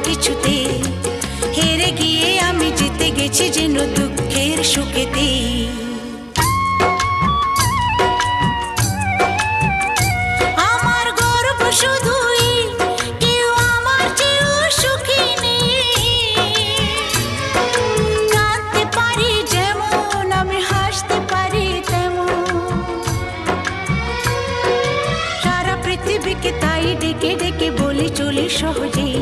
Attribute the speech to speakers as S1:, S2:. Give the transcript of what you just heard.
S1: কিছুতে, হেরে গিয়ে আমি জিতে গেছি যেন দুঃখের সুখেতে। আমার গর্ব শুধুই কেউ আমার চেয়েও সুখী নেই। কাঁদতে পারি যেমন আমি হাসতে পারি তেমন, সারা পৃথিবীকে তাই ডেকে ডেকে বলি চলি সহজেই